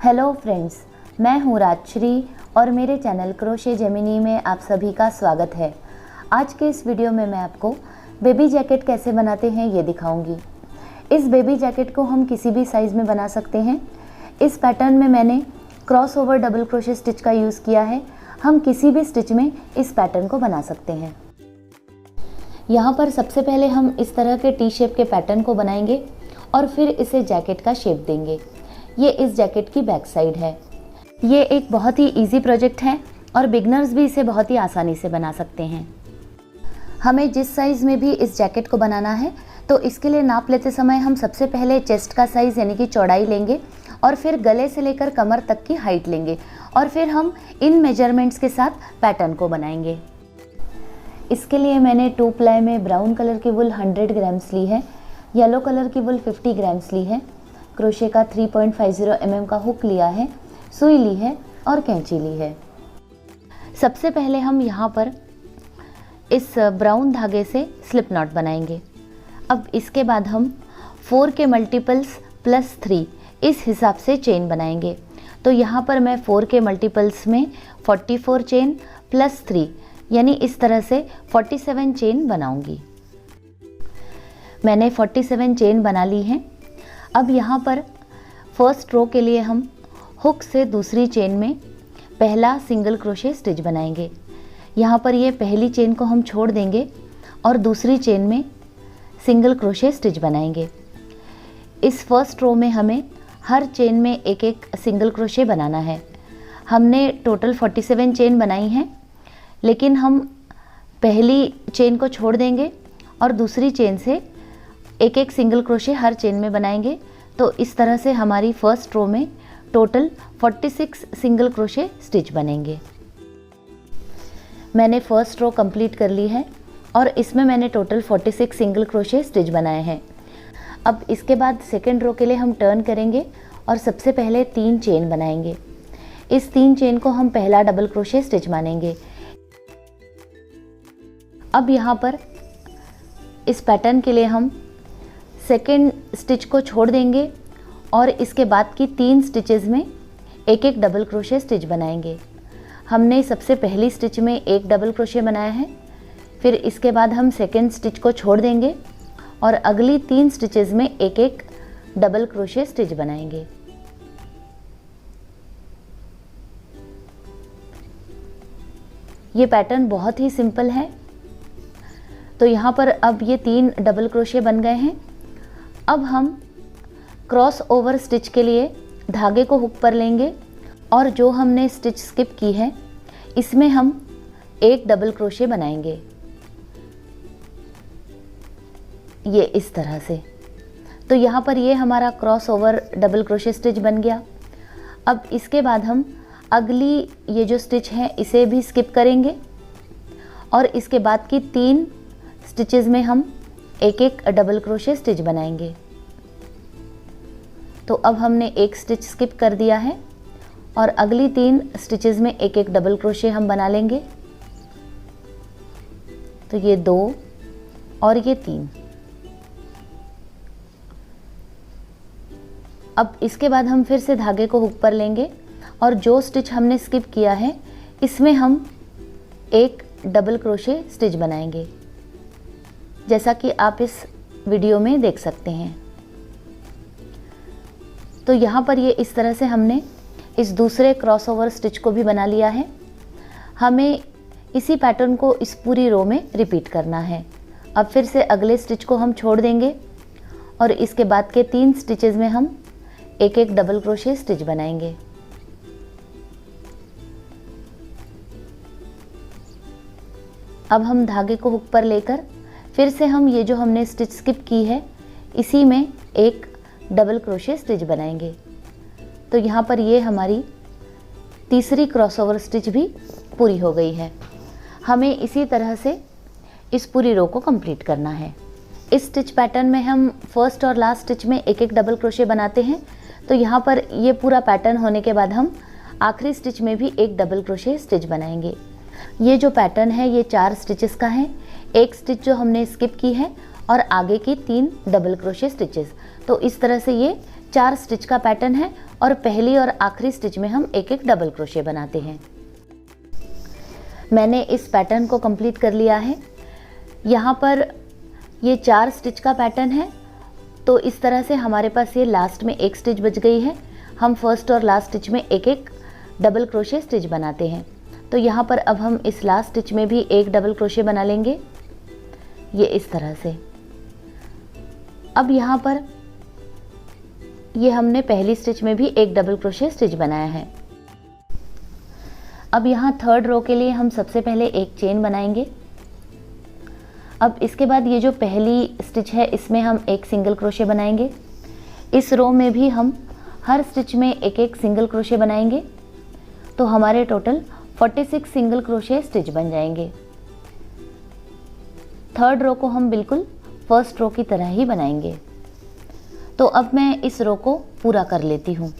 Hello friends, मैं हूँ राजश्री और मेरे चैनल क्रोशे जेमिनी में आप सभी का स्वागत है। आज के इस वीडियो में मैं आपको बेबी जैकेट कैसे बनाते हैं ये दिखाऊंगी। इस बेबी जैकेट को हम किसी भी साइज़ में बना सकते हैं। इस पैटर्न में मैंने cross over double crochet stitch का यूज़ किया है। हम किसी भी स्टिच में इस पैटर्न को बना सकते हैं। यहाँ पर सबसे पहले हम इस तरह के टी शेप के पैटर्न को बनाएंगे और फिर इसे जैकेट का शेप देंगे। ये इस जैकेट की बैक साइड है। ये एक बहुत ही इजी प्रोजेक्ट है और बिगनर्स भी इसे बहुत ही आसानी से बना सकते हैं। हमें जिस साइज़ में भी इस जैकेट को बनाना है तो इसके लिए नाप लेते समय हम सबसे पहले चेस्ट का साइज़ यानी कि चौड़ाई लेंगे और फिर गले से लेकर कमर तक की हाइट लेंगे और फिर हम इन मेजरमेंट्स के साथ पैटर्न को बनाएंगे। इसके लिए मैंने 2 प्लाई में ब्राउन कलर की वुल 100 ग्राम्स ली है, येलो कलर की वुल 50 ग्राम्स ली है, क्रोशे का 3.50 mm का हुक लिया है, सुई ली है और कैंची ली है। सबसे पहले हम यहाँ पर इस ब्राउन धागे से स्लिप नॉट बनाएंगे। अब इसके बाद हम 4 के मल्टीपल्स प्लस 3 इस हिसाब से चेन बनाएंगे। तो यहाँ पर मैं 4 के मल्टीपल्स में 44 चेन प्लस 3 यानी इस तरह से 47 चेन बनाऊंगी। मैंने 47 चेन बना ली हैं। अब यहाँ पर फर्स्ट रो के लिए हम हुक से दूसरी चेन में पहला सिंगल क्रोशे स्टिच बनाएंगे। यहाँ पर ये पहली चेन को हम छोड़ देंगे और दूसरी चेन में सिंगल क्रोशे स्टिच बनाएंगे। इस फर्स्ट रो में हमें हर चेन में एक एक सिंगल क्रोशे बनाना है। हमने टोटल 47 चेन बनाई हैं, लेकिन हम पहली चेन को छोड़ देंगे और दूसरी चेन से एक एक सिंगल क्रोशे हर चेन में बनाएंगे। तो इस तरह से हमारी फर्स्ट रो में टोटल 46 सिंगल क्रोशे स्टिच बनेंगे। मैंने फर्स्ट रो कंप्लीट कर ली है और इसमें मैंने टोटल 46 सिंगल क्रोशे स्टिच बनाए हैं। अब इसके बाद सेकेंड रो के लिए हम टर्न करेंगे और सबसे पहले 3 चेन बनाएंगे। इस 3 चेन को हम पहला डबल क्रोशे स्टिच मानेंगे। अब यहाँ पर इस पैटर्न के लिए हम सेकेंड स्टिच को छोड़ देंगे और इसके बाद की 3 स्टिचेस में एक एक डबल क्रोशे स्टिच बनाएंगे। हमने सबसे पहली स्टिच में एक डबल क्रोशे बनाया है, फिर इसके बाद हम सेकेंड स्टिच को छोड़ देंगे और अगली 3 स्टिचेस में एक एक डबल क्रोशे स्टिच बनाएंगे। ये पैटर्न बहुत ही सिंपल है। तो यहाँ पर अब ये 3 डबल क्रोशे बन गए हैं। अब हम क्रॉस ओवर स्टिच के लिए धागे को हुक पर लेंगे और जो हमने स्टिच स्किप की है इसमें हम एक डबल क्रोशे बनाएंगे, ये इस तरह से। तो यहाँ पर ये हमारा cross over double crochet stitch बन गया। अब इसके बाद हम अगली ये जो स्टिच है इसे भी स्किप करेंगे और इसके बाद की 3 स्टिचेस में हम एक एक डबल क्रोशे स्टिच बनाएंगे। तो अब हमने एक स्टिच स्किप कर दिया है और अगली 3 स्टिचेस में एक एक डबल क्रोशे हम बना लेंगे। तो ये 2 और ये 3। अब इसके बाद हम फिर से धागे को हुक पर लेंगे और जो स्टिच हमने स्किप किया है इसमें हम एक डबल क्रोशे स्टिच बनाएंगे, जैसा कि आप इस वीडियो में देख सकते हैं। तो यहाँ पर ये इस तरह से हमने इस दूसरे क्रॉसओवर स्टिच को भी बना लिया है। हमें इसी पैटर्न को इस पूरी रो में रिपीट करना है। अब फिर से अगले स्टिच को हम छोड़ देंगे और इसके बाद के 3 स्टिचेस में हम एक एक डबल क्रोशे स्टिच बनाएंगे। अब हम धागे को हुक पर लेकर फिर से हम ये जो हमने स्टिच स्किप की है इसी में एक डबल क्रोशे स्टिच बनाएंगे। तो यहाँ पर ये हमारी तीसरी क्रॉसओवर स्टिच भी पूरी हो गई है। हमें इसी तरह से इस पूरी रो को कंप्लीट करना है। इस स्टिच पैटर्न में हम फर्स्ट और लास्ट स्टिच में एक एक डबल क्रोशे बनाते हैं। तो यहाँ पर ये पूरा पैटर्न होने के बाद हम आखिरी स्टिच में भी एक डबल क्रोशे स्टिच बनाएंगे। ये जो पैटर्न है ये 4 स्टिचेस का है। एक स्टिच जो हमने स्किप की है और आगे की 3 डबल क्रोशे स्टिचेस। तो इस तरह से ये 4 स्टिच का पैटर्न है और पहली और आखिरी स्टिच में हम एक एक डबल क्रोशे बनाते हैं। मैंने इस पैटर्न को कंप्लीट कर लिया है। यहाँ पर ये 4 स्टिच का पैटर्न है, तो इस तरह से हमारे पास ये लास्ट में एक स्टिच बच गई है। हम फर्स्ट और लास्ट स्टिच में एक एक डबल क्रोशे स्टिच बनाते हैं। तो यहाँ पर अब हम इस लास्ट स्टिच में भी एक डबल क्रोशे बना लेंगे, ये इस तरह से। अब यहाँ पर ये हमने पहली स्टिच में भी एक डबल क्रोशे स्टिच बनाया है। अब यहाँ थर्ड रो के लिए हम सबसे पहले एक चेन बनाएंगे। अब इसके बाद ये जो पहली स्टिच है इसमें हम एक सिंगल क्रोशे बनाएंगे। इस रो में भी हम हर स्टिच में एक एक सिंगल क्रोशे बनाएंगे, तो हमारे टोटल 46 सिंगल क्रोशे स्टिच बन जाएंगे। थर्ड रो को हम बिल्कुल फर्स्ट रो की तरह ही बनाएंगे। तो अब मैं इस रो को पूरा कर लेती हूँ।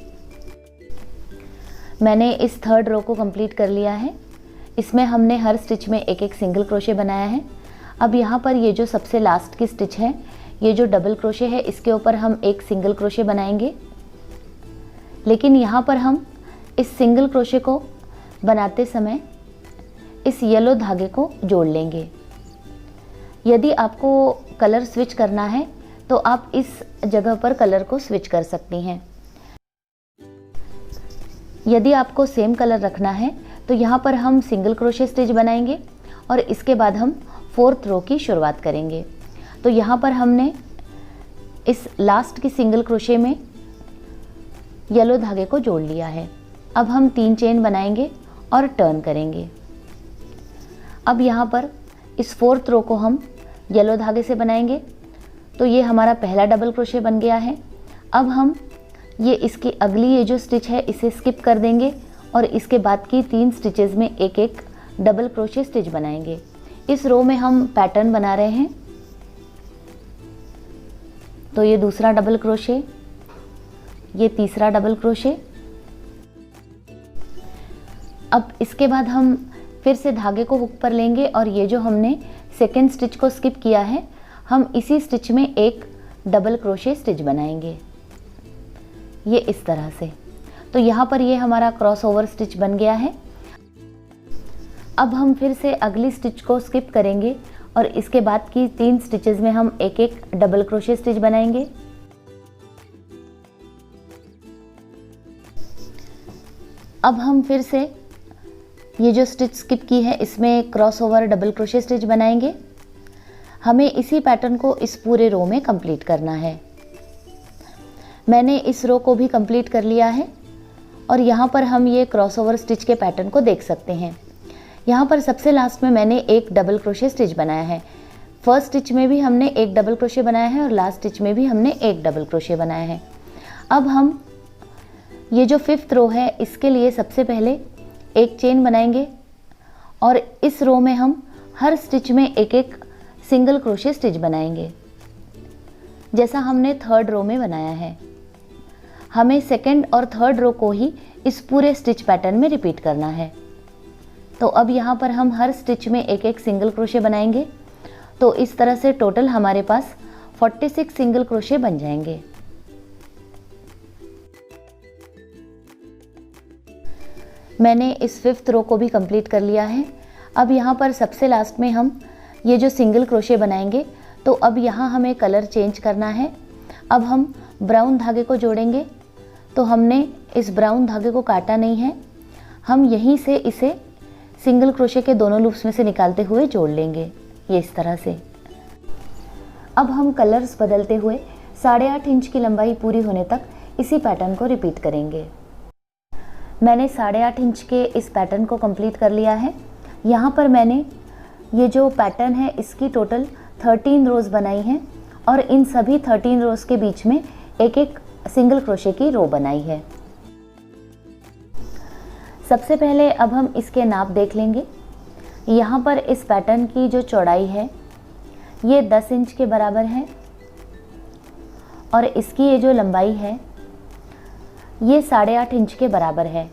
मैंने इस थर्ड रो को कंप्लीट कर लिया है। इसमें हमने हर स्टिच में एक एक सिंगल क्रोशे बनाया है। अब यहाँ पर ये जो सबसे लास्ट की स्टिच है, ये जो डबल क्रोशे है, इसके ऊपर हम एक सिंगल क्रोशे बनाएंगे। लेकिन यहाँ पर हम इस सिंगल क्रोशे को बनाते समय इस येलो धागे को जोड़ लेंगे। यदि आपको कलर स्विच करना है तो आप इस जगह पर कलर को स्विच कर सकती हैं। यदि आपको सेम कलर रखना है तो यहाँ पर हम सिंगल क्रोशे स्टिच बनाएंगे और इसके बाद हम फोर्थ रो की शुरुआत करेंगे। तो यहाँ पर हमने इस लास्ट की सिंगल क्रोशे में येलो धागे को जोड़ लिया है। अब हम 3 चेन बनाएंगे और टर्न करेंगे। अब यहाँ पर इस फोर्थ रो को हम येलो धागे से बनाएंगे, तो ये हमारा पहला डबल क्रोशे बन गया है। अब हम ये इसकी अगली ये जो स्टिच है इसे स्किप कर देंगे और इसके बाद की 3 स्टिचेस में एक एक डबल क्रोशे स्टिच बनाएंगे। इस रो में हम पैटर्न बना रहे हैं, तो ये दूसरा डबल क्रोशे, ये तीसरा डबल क्रोशे। अब इसके बाद हम फिर से धागे को हुक पर लेंगे और ये जो हमने सेकेंड स्टिच को स्किप किया है, हम इसी स्टिच में एक डबल क्रोशे स्टिच बनाएंगे, ये इस तरह से। तो यहाँ पर ये हमारा क्रॉस ओवर स्टिच बन गया है। अब हम फिर से अगली स्टिच को स्किप करेंगे और इसके बाद की 3 स्टिचेस में हम एक एक डबल क्रोशे स्टिच बनाएंगे। अब हम फिर से ये जो स्टिच स्किप की है इसमें cross over double crochet stitch बनाएंगे। हमें इसी पैटर्न को इस पूरे रो में कंप्लीट करना है। मैंने इस रो को भी कंप्लीट कर लिया है और यहाँ पर हम ये क्रॉस ओवर स्टिच के पैटर्न को देख सकते हैं। यहाँ पर सबसे लास्ट में मैंने एक डबल क्रोशे स्टिच बनाया है। फर्स्ट स्टिच में भी हमने एक डबल क्रोशे बनाया है और लास्ट स्टिच में भी हमने एक डबल क्रोशे बनाया है। अब हम ये जो 5th रो है इसके लिए सबसे पहले एक चेन बनाएंगे और इस रो में हम हर स्टिच में एक एक सिंगल क्रोशे स्टिच बनाएंगे, जैसा हमने थर्ड रो में बनाया है। हमें सेकंड और थर्ड रो को ही इस पूरे स्टिच पैटर्न में रिपीट करना है। तो अब यहाँ पर हम हर स्टिच में एक एक सिंगल क्रोशे बनाएंगे, तो इस तरह से टोटल हमारे पास 46 सिंगल क्रोशे बन जाएंगे। मैंने इस 5th रो को भी कंप्लीट कर लिया है। अब यहाँ पर सबसे लास्ट में हम ये जो सिंगल क्रोशे बनाएंगे, तो अब यहाँ हमें कलर चेंज करना है। अब हम ब्राउन धागे को जोड़ेंगे, तो हमने इस ब्राउन धागे को काटा नहीं है, हम यहीं से इसे सिंगल क्रोशे के दोनों लूप्स में से निकालते हुए जोड़ लेंगे, ये इस तरह से। अब हम कलर्स बदलते हुए 8.5 इंच की लंबाई पूरी होने तक इसी पैटर्न को रिपीट करेंगे। मैंने 8.5 इंच के इस पैटर्न को कंप्लीट कर लिया है। यहाँ पर मैंने ये जो पैटर्न है इसकी टोटल 13 रोज़ बनाई हैं और इन सभी 13 रोज़ के बीच में एक एक सिंगल क्रोशे की रो बनाई है। सबसे पहले अब हम इसके नाप देख लेंगे। यहाँ पर इस पैटर्न की जो चौड़ाई है ये 10 इंच के बराबर है और इसकी ये जो लंबाई है ये 8.5 इंच के बराबर है।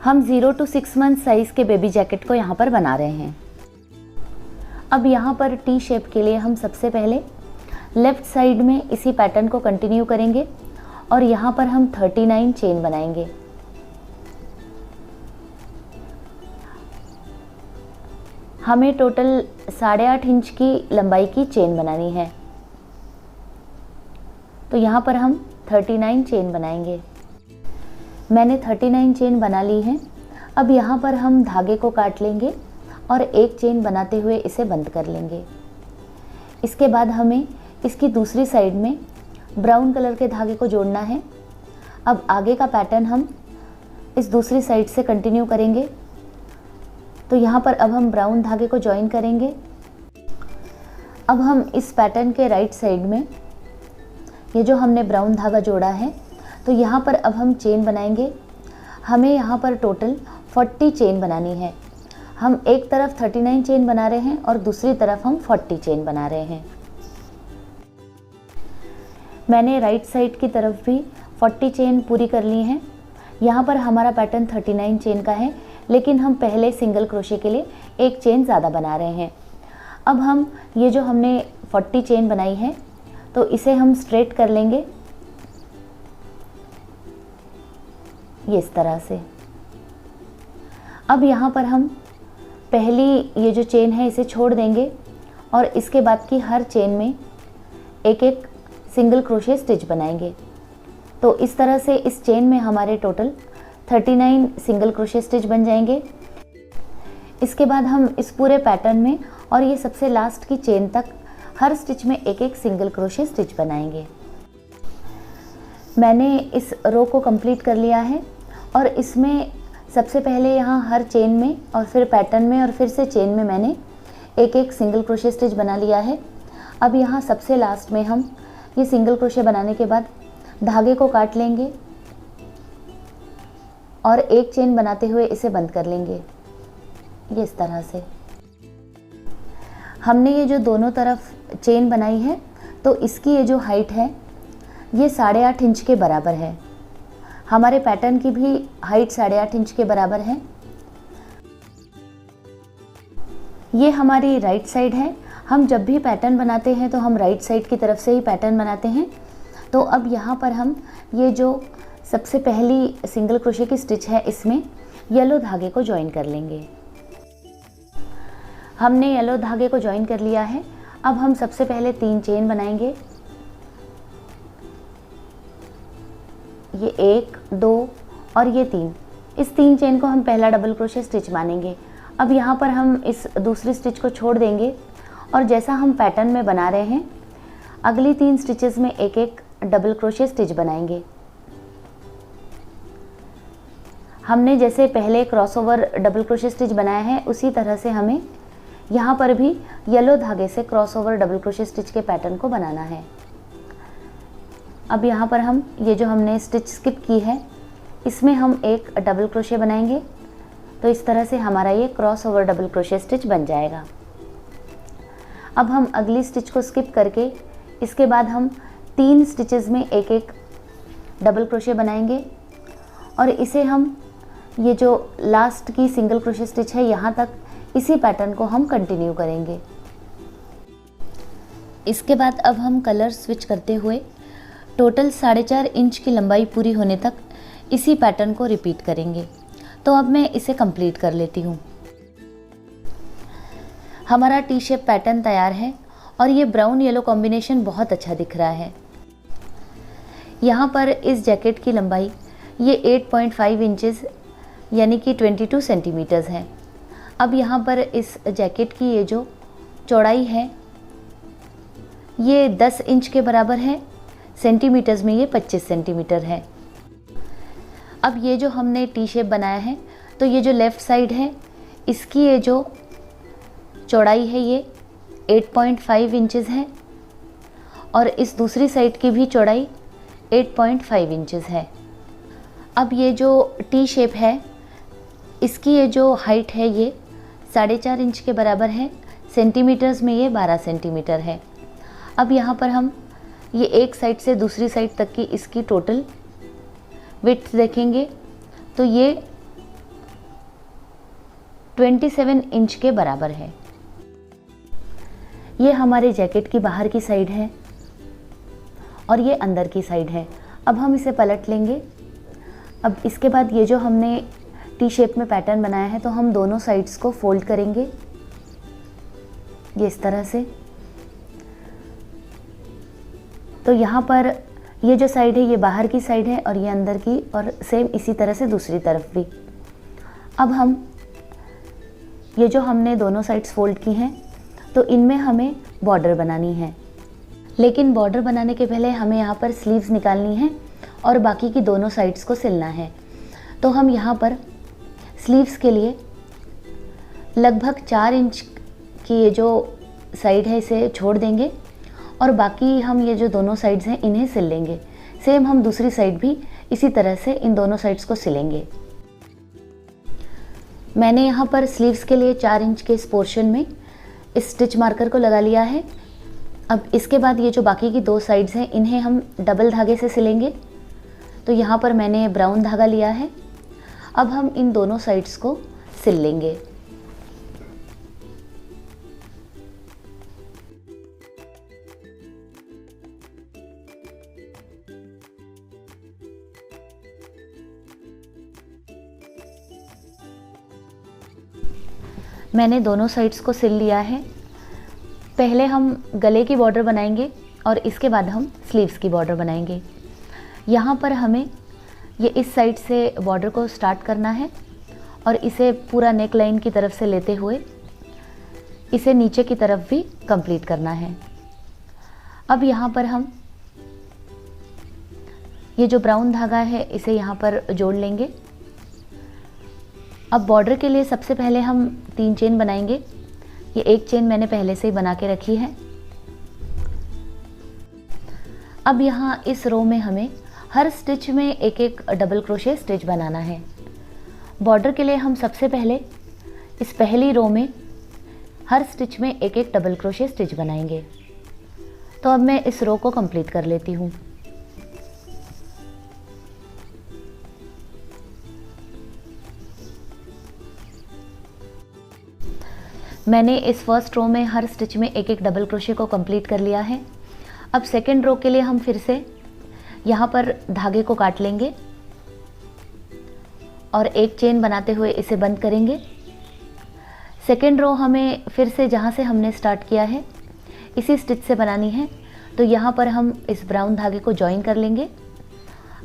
हम 0 to 6 मंथ साइज़ के बेबी जैकेट को यहाँ पर बना रहे हैं। अब यहाँ पर टी शेप के लिए हम सबसे पहले लेफ़्ट साइड में इसी पैटर्न को कंटिन्यू करेंगे और यहाँ पर हम 39 चेन बनाएंगे। हमें टोटल 8.5 इंच की लंबाई की चेन बनानी है, तो यहाँ पर हम 39 चेन बनाएंगे। मैंने 39 चेन बना ली हैं। अब यहाँ पर हम धागे को काट लेंगे और एक चेन बनाते हुए इसे बंद कर लेंगे। इसके बाद हमें इसकी दूसरी साइड में ब्राउन कलर के धागे को जोड़ना है। अब आगे का पैटर्न हम इस दूसरी साइड से कंटिन्यू करेंगे। तो यहाँ पर अब हम ब्राउन धागे को ज्वाइन करेंगे। अब हम इस पैटर्न के राइट साइड में ये जो हमने ब्राउन धागा जोड़ा है, तो यहाँ पर अब हम चेन बनाएंगे। हमें यहाँ पर टोटल 40 चेन बनानी है। हम एक तरफ 39 चेन बना रहे हैं और दूसरी तरफ हम 40 चेन बना रहे हैं। मैंने राइट साइड की तरफ भी 40 चेन पूरी कर ली हैं। यहाँ पर हमारा पैटर्न 39 चेन का है, लेकिन हम पहले सिंगल क्रोशे के लिए एक चेन ज़्यादा बना रहे हैं। अब हम ये जो हमने 40 चेन बनाई है, तो इसे हम स्ट्रेट कर लेंगे ये इस तरह से। अब यहाँ पर हम पहली ये जो चेन है इसे छोड़ देंगे और इसके बाद की हर चेन में एक एक सिंगल क्रोशे स्टिच बनाएंगे। तो इस तरह से इस चेन में हमारे टोटल 39 सिंगल क्रोशे स्टिच बन जाएंगे। इसके बाद हम इस पूरे पैटर्न में और ये सबसे लास्ट की चेन तक हर स्टिच में एक एक सिंगल क्रोशे स्टिच बनाएंगे। मैंने इस रो को कंप्लीट कर लिया है और इसमें सबसे पहले यहाँ हर चेन में और फिर पैटर्न में और फिर से चेन में मैंने एक एक सिंगल क्रोशे स्टिच बना लिया है। अब यहाँ सबसे लास्ट में हम ये सिंगल क्रोशे बनाने के बाद धागे को काट लेंगे और एक चेन बनाते हुए इसे बंद कर लेंगे ये इस तरह से। हमने ये जो दोनों तरफ चेन बनाई है, तो इसकी ये जो हाइट है ये 8.5 इंच के बराबर है। हमारे पैटर्न की भी हाइट 8.5 इंच के बराबर है। ये हमारी राइट साइड है। हम जब भी पैटर्न बनाते हैं तो हम राइट साइड की तरफ से ही पैटर्न बनाते हैं। तो अब यहाँ पर हम ये जो सबसे पहली सिंगल क्रोशे की स्टिच है, इसमें येलो धागे को ज्वाइन कर लेंगे। हमने येलो धागे को ज्वाइन कर लिया है। अब हम सबसे पहले 3 चेन बनाएंगे। ये 1, 2 और ये 3। इस 3 चेन को हम पहला डबल क्रोशे स्टिच मानेंगे। अब यहाँ पर हम इस दूसरी स्टिच को छोड़ देंगे और जैसा हम पैटर्न में बना रहे हैं, अगली 3 स्टिचेस में एक एक डबल क्रोशे स्टिच बनाएंगे। हमने जैसे पहले क्रॉसओवर डबल क्रोशे स्टिच बनाया है, उसी तरह से हमें यहाँ पर भी येलो धागे से क्रॉसओवर डबल क्रोशे स्टिच के पैटर्न को बनाना है। अब यहाँ पर हम ये जो हमने स्टिच स्किप की है, इसमें हम एक डबल क्रोशे बनाएंगे। तो इस तरह से हमारा ये क्रॉसओवर डबल क्रोशे स्टिच बन जाएगा। अब हम अगली स्टिच को स्किप करके इसके बाद हम 3 स्टिचेस में एक एक डबल क्रोशे बनाएंगे और इसे हम ये जो लास्ट की सिंगल क्रोशे स्टिच है, यहाँ तक इसी पैटर्न को हम कंटिन्यू करेंगे। इसके बाद अब हम कलर स्विच करते हुए टोटल 4.5 इंच की लंबाई पूरी होने तक इसी पैटर्न को रिपीट करेंगे। तो अब मैं इसे कंप्लीट कर लेती हूँ। हमारा टी शेप पैटर्न तैयार है और ये ब्राउन येलो कॉम्बिनेशन बहुत अच्छा दिख रहा है। यहाँ पर इस जैकेट की लंबाई ये 8.5 इंचेस यानी कि 22 सेंटीमीटर्स है। अब यहाँ पर इस जैकेट की ये जो चौड़ाई है ये 10 इंच के बराबर है। सेंटीमीटर्स में ये 25 सेंटीमीटर है। अब ये जो हमने टी शेप बनाया है, तो ये जो लेफ़्ट साइड है इसकी ये जो चौड़ाई है ये 8.5 इंचेस है और इस दूसरी साइड की भी चौड़ाई 8.5 इंचेस है। अब ये जो टी शेप है इसकी ये जो हाइट है ये 4.5 इंच के बराबर है। सेंटीमीटर्स में ये 12 सेंटीमीटर है। अब यहाँ पर हम ये एक साइड से दूसरी साइड तक की इसकी टोटल विड्थ देखेंगे तो ये 27 इंच के बराबर है। ये हमारे जैकेट की बाहर की साइड है और ये अंदर की साइड है। अब हम इसे पलट लेंगे। अब इसके बाद ये जो हमने टी शेप में पैटर्न बनाया है, तो हम दोनों साइड्स को फोल्ड करेंगे ये इस तरह से। तो यहाँ पर ये जो साइड है ये बाहर की साइड है और ये अंदर की, और सेम इसी तरह से दूसरी तरफ भी। अब हम ये जो हमने दोनों साइड्स फोल्ड की हैं, तो इनमें हमें बॉर्डर बनानी है। लेकिन बॉर्डर बनाने के पहले हमें यहाँ पर स्लीव्स निकालनी है और बाकी की दोनों साइड्स को सिलना है। तो हम यहाँ पर स्लीव्स के लिए लगभग 4 इंच की ये जो साइड है इसे छोड़ देंगे और बाकी हम ये जो दोनों साइड्स हैं इन्हें सिल लेंगे। सेम हम दूसरी साइड भी इसी तरह से इन दोनों साइड्स को सिलेंगे। मैंने यहाँ पर स्लीव्स के लिए 4 इंच के इस पोर्शन में इस स्टिच मार्कर को लगा लिया है। अब इसके बाद ये जो बाकी की 2 साइड्स हैं इन्हें हम डबल धागे से सिलेंगे। तो यहाँ पर मैंने ब्राउन धागा लिया है। अब हम इन दोनों साइड्स को सिल लेंगे। मैंने दोनों साइड्स को सिल लिया है। पहले हम गले की बॉर्डर बनाएंगे और इसके बाद हम स्लीव्स की बॉर्डर बनाएंगे। यहाँ पर हमें ये इस साइड से बॉर्डर को स्टार्ट करना है और इसे पूरा नेक लाइन की तरफ से लेते हुए इसे नीचे की तरफ भी कंप्लीट करना है। अब यहाँ पर हम ये जो ब्राउन धागा है इसे यहाँ पर जोड़ लेंगे। अब बॉर्डर के लिए सबसे पहले हम 3 चेन बनाएंगे। ये एक चेन मैंने पहले से ही बना के रखी है। अब यहाँ इस रो में हमें हर स्टिच में एक एक डबल क्रोशे स्टिच बनाना है। बॉर्डर के लिए हम सबसे पहले इस पहली रो में हर स्टिच में एक एक डबल क्रोशे स्टिच बनाएंगे। तो अब मैं इस रो को कंप्लीट कर लेती हूँ। मैंने इस फर्स्ट रो में हर स्टिच में एक एक डबल क्रोशे को कंप्लीट कर लिया है। अब सेकेंड रो के लिए हम फिर से यहाँ पर धागे को काट लेंगे और एक चेन बनाते हुए इसे बंद करेंगे। सेकेंड रो हमें फिर से जहाँ से हमने स्टार्ट किया है इसी स्टिच से बनानी है। तो यहाँ पर हम इस ब्राउन धागे को जॉइन कर लेंगे।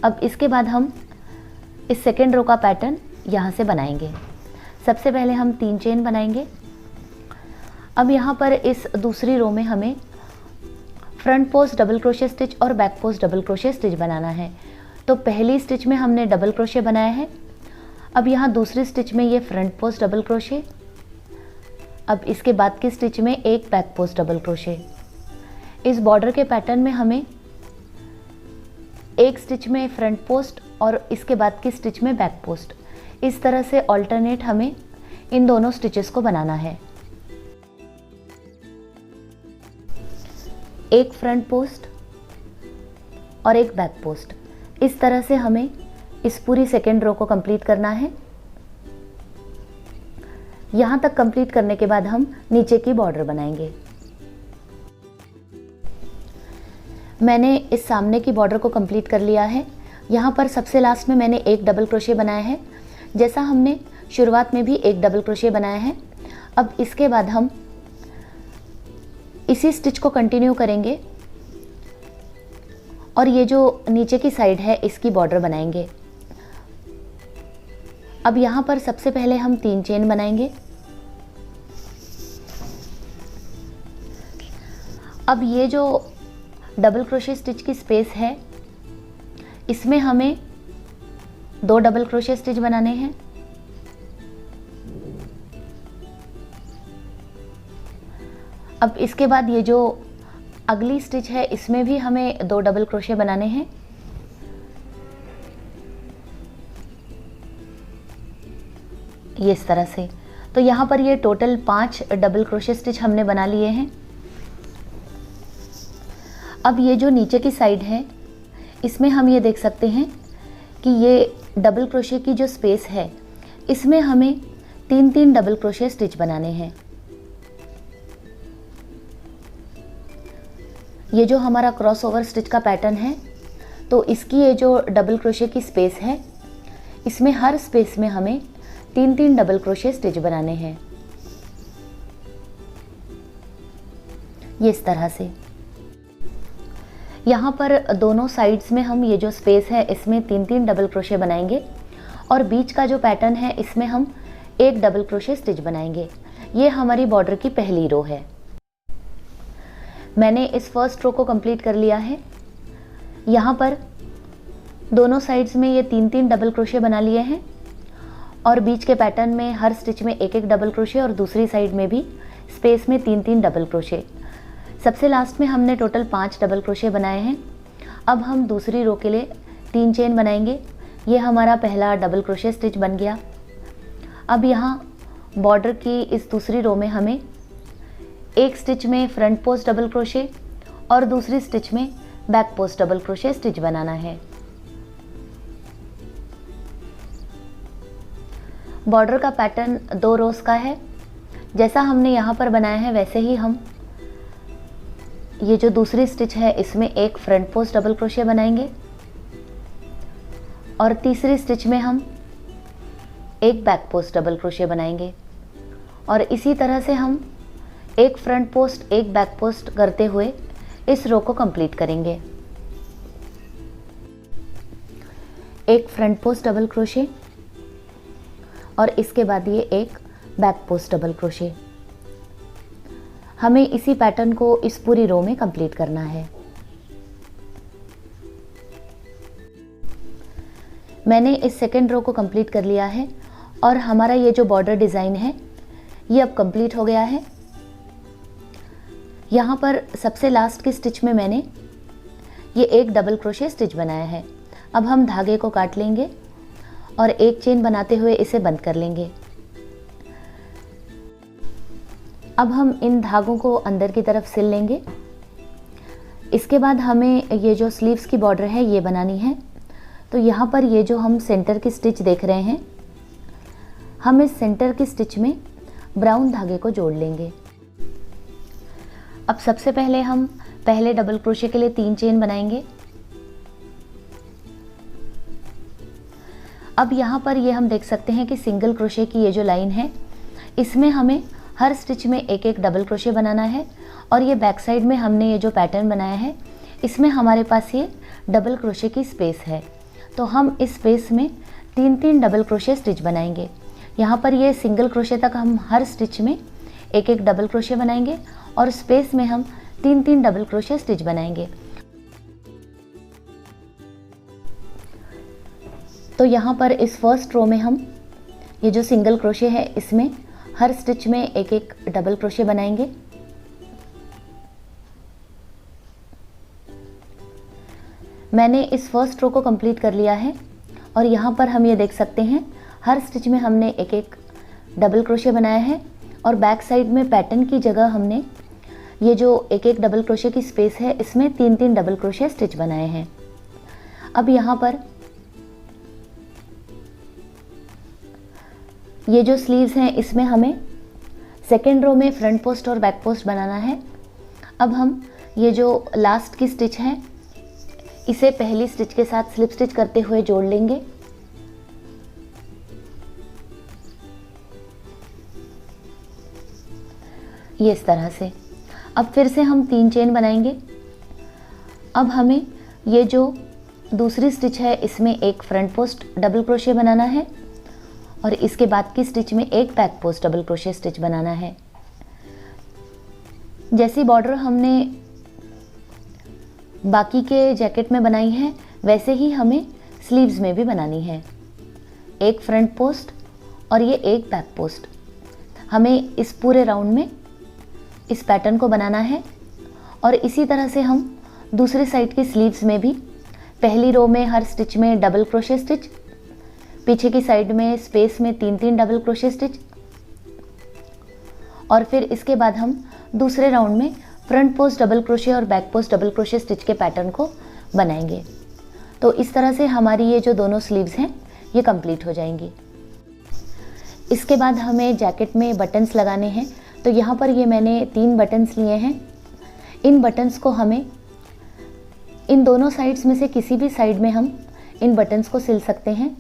अब इसके बाद हम इस सेकेंड रो का पैटर्न यहाँ से बनाएंगे। सबसे पहले हम 3 चेन बनाएंगे। अब यहाँ पर इस दूसरी रो में हमें front post double crochet stitch और back post double crochet stitch बनाना है। तो पहली स्टिच में हमने डबल क्रोशे बनाया है। अब यहाँ दूसरी स्टिच में ये फ्रंट पोस्ट डबल क्रोशे। अब इसके बाद की स्टिच में एक बैक पोस्ट डबल क्रोशे। इस बॉर्डर के पैटर्न में हमें एक स्टिच में फ्रंट पोस्ट और इसके बाद की स्टिच में बैक पोस्ट, इस तरह से ऑल्टरनेट हमें इन दोनों स्टिचेस को बनाना है। एक फ्रंट पोस्ट और एक बैक पोस्ट, इस तरह से हमें इस पूरी सेकेंड रो को कंप्लीट करना है। यहाँ तक कंप्लीट करने के बाद हम नीचे की बॉर्डर बनाएंगे। मैंने इस सामने की बॉर्डर को कंप्लीट कर लिया है। यहाँ पर सबसे लास्ट में मैंने एक डबल क्रोशे बनाया है, जैसा हमने शुरुआत में भी एक डबल क्रोशे बनाया है। अब इसके बाद हम इसी स्टिच को कंटिन्यू करेंगे और ये जो नीचे की साइड है इसकी बॉर्डर बनाएंगे। अब यहाँ पर सबसे पहले हम 3 चेन बनाएंगे। अब ये जो डबल क्रोशे स्टिच की स्पेस है इसमें हमें 2 डबल क्रोशे स्टिच बनाने हैं। अब इसके बाद ये जो अगली स्टिच है इसमें भी हमें 2 डबल क्रोशे बनाने हैं। ये इस तरह से। तो यहाँ पर ये टोटल 5 डबल क्रोशे स्टिच हमने बना लिए हैं। अब ये जो नीचे की साइड है इसमें हम ये देख सकते हैं कि ये डबल क्रोशे की जो स्पेस है इसमें हमें 3-3 डबल क्रोशे स्टिच बनाने हैं। ये जो हमारा क्रॉस ओवर स्टिच का पैटर्न है तो इसकी ये जो डबल क्रोशे की स्पेस है, इसमें हर स्पेस में हमें 3-3 डबल क्रोशे स्टिच बनाने हैं, ये इस तरह से। यहाँ पर दोनों साइड्स में हम ये जो स्पेस है इसमें 3-3 डबल क्रोशे बनाएंगे और बीच का जो पैटर्न है इसमें हम 1 डबल क्रोशे स्टिच बनाएंगे। ये हमारी बॉर्डर की पहली रो है। मैंने इस फर्स्ट रो को कंप्लीट कर लिया है। यहाँ पर दोनों साइड्स में ये 3-3 डबल क्रोशे बना लिए हैं और बीच के पैटर्न में हर स्टिच में 1-1 डबल क्रोशे और दूसरी साइड में भी स्पेस में 3-3 डबल क्रोशे। सबसे लास्ट में हमने टोटल 5 डबल क्रोशे बनाए हैं। अब हम दूसरी रो के लिए 3 चेन बनाएंगे। ये हमारा पहला डबल क्रोशे स्टिच बन गया। अब यहाँ बॉर्डर की इस दूसरी रो में हमें एक स्टिच में फ्रंट पोस्ट डबल क्रोशे और दूसरी स्टिच में back post double crochet stitch बनाना है। बॉर्डर का पैटर्न 2 रोज का है। जैसा हमने यहाँ पर बनाया है वैसे ही हम ये जो दूसरी स्टिच है इसमें एक फ्रंट पोस्ट डबल क्रोशे बनाएंगे और तीसरी स्टिच में हम एक बैक पोस्ट डबल क्रोशे बनाएंगे और इसी तरह से हम एक फ्रंट पोस्ट एक बैक पोस्ट करते हुए इस रो को कंप्लीट करेंगे। एक फ्रंट पोस्ट डबल क्रोशे और इसके बाद ये एक बैक पोस्ट डबल क्रोशे। हमें इसी पैटर्न को इस पूरी रो में कंप्लीट करना है। मैंने इस सेकेंड रो को कंप्लीट कर लिया है और हमारा ये जो बॉर्डर डिज़ाइन है ये अब कंप्लीट हो गया है। यहाँ पर सबसे लास्ट की स्टिच में मैंने ये एक डबल क्रोशे स्टिच बनाया है। अब हम धागे को काट लेंगे और एक चेन बनाते हुए इसे बंद कर लेंगे। अब हम इन धागों को अंदर की तरफ सिल लेंगे। इसके बाद हमें ये जो स्लीव्स की बॉर्डर है ये बनानी है। तो यहाँ पर ये जो हम सेंटर की स्टिच देख रहे हैं, हम इस सेंटर की स्टिच में ब्राउन धागे को जोड़ लेंगे। अब सबसे पहले हम पहले डबल क्रोशे के लिए 3 चेन बनाएंगे। अब यहाँ पर ये हम देख सकते हैं कि सिंगल क्रोशे की ये जो लाइन है इसमें हमें हर स्टिच में 1-1 डबल क्रोशे बनाना है और ये बैक साइड में हमने ये जो पैटर्न बनाया है इसमें हमारे पास ये डबल क्रोशे की स्पेस है। तो हम इस स्पेस में 3-3 डबल क्रोशे स्टिच बनाएंगे। यहाँ पर ये सिंगल क्रोशे तक हम हर स्टिच में 1-1 डबल क्रोशे बनाएंगे और स्पेस में हम 3-3 डबल क्रोशे स्टिच बनाएंगे। तो यहाँ पर इस फर्स्ट रो में हम ये जो सिंगल क्रोशे है इसमें हर स्टिच में 1-1 डबल क्रोशे बनाएंगे। मैंने इस फर्स्ट रो को कंप्लीट कर लिया है और यहाँ पर हम ये देख सकते हैं हर स्टिच में हमने 1-1 डबल क्रोशे बनाया है और बैक साइड में पैटर्न की जगह हमने ये जो 1-1 डबल क्रोशे की स्पेस है इसमें 3-3 डबल क्रोशे स्टिच बनाए हैं। अब यहाँ पर ये जो स्लीव्स हैं इसमें हमें सेकेंड रो में फ्रंट पोस्ट और बैक पोस्ट बनाना है। अब हम ये जो लास्ट की स्टिच है इसे पहली स्टिच के साथ स्लिप स्टिच करते हुए जोड़ लेंगे। ये इस तरह से। अब फिर से हम 3 चेन बनाएंगे। अब हमें ये जो दूसरी स्टिच है इसमें एक फ्रंट पोस्ट डबल क्रोशे बनाना है और इसके बाद की स्टिच में एक back post double crochet stitch बनाना है। जैसी बॉर्डर हमने बाकी के जैकेट में बनाई है वैसे ही हमें स्लीव्स में भी बनानी है। एक फ्रंट पोस्ट और ये एक बैक पोस्ट। हमें इस पूरे राउंड में इस पैटर्न को बनाना है और इसी तरह से हम दूसरी साइड की स्लीव्स में भी पहली रो में हर स्टिच में डबल क्रोशे स्टिच, पीछे की साइड में स्पेस में 3-3 डबल क्रोशे स्टिच और फिर इसके बाद हम दूसरे राउंड में फ्रंट पोस्ट डबल क्रोशे और back post double crochet stitch के पैटर्न को बनाएंगे। तो इस तरह से हमारी ये जो दोनों स्लीव्स हैं ये कंप्लीट हो जाएंगी। इसके बाद हमें जैकेट में बटन्स लगाने हैं। तो यहाँ पर ये मैंने 3 बटन्स लिए हैं। इन बटन्स को हमें इन दोनों साइड्स में से किसी भी साइड में हम इन बटन्स को सिल सकते हैं।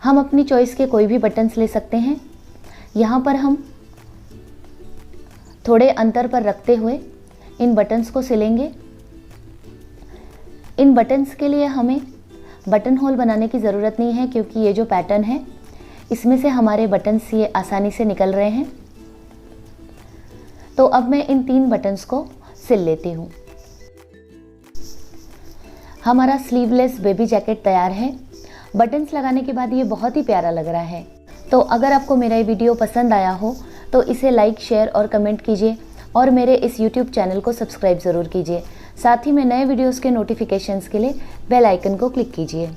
हम अपनी चॉइस के कोई भी बटन्स ले सकते हैं। यहाँ पर हम थोड़े अंतर पर रखते हुए इन बटन्स को सिलेंगे। इन बटन्स के लिए हमें बटन होल बनाने की ज़रूरत नहीं है, क्योंकि ये जो पैटर्न है इसमें से हमारे बटन्स ये आसानी से निकल रहे हैं। तो अब मैं इन 3 बटन्स को सिल लेती हूँ। हमारा स्लीवलेस बेबी जैकेट तैयार है। बटन्स लगाने के बाद ये बहुत ही प्यारा लग रहा है। तो अगर आपको मेरा ये वीडियो पसंद आया हो तो इसे लाइक, शेयर और कमेंट कीजिए और मेरे इस YouTube चैनल को सब्सक्राइब ज़रूर कीजिए। साथ ही में नए वीडियोस के नोटिफिकेशंस के लिए बेल आइकन को क्लिक कीजिए।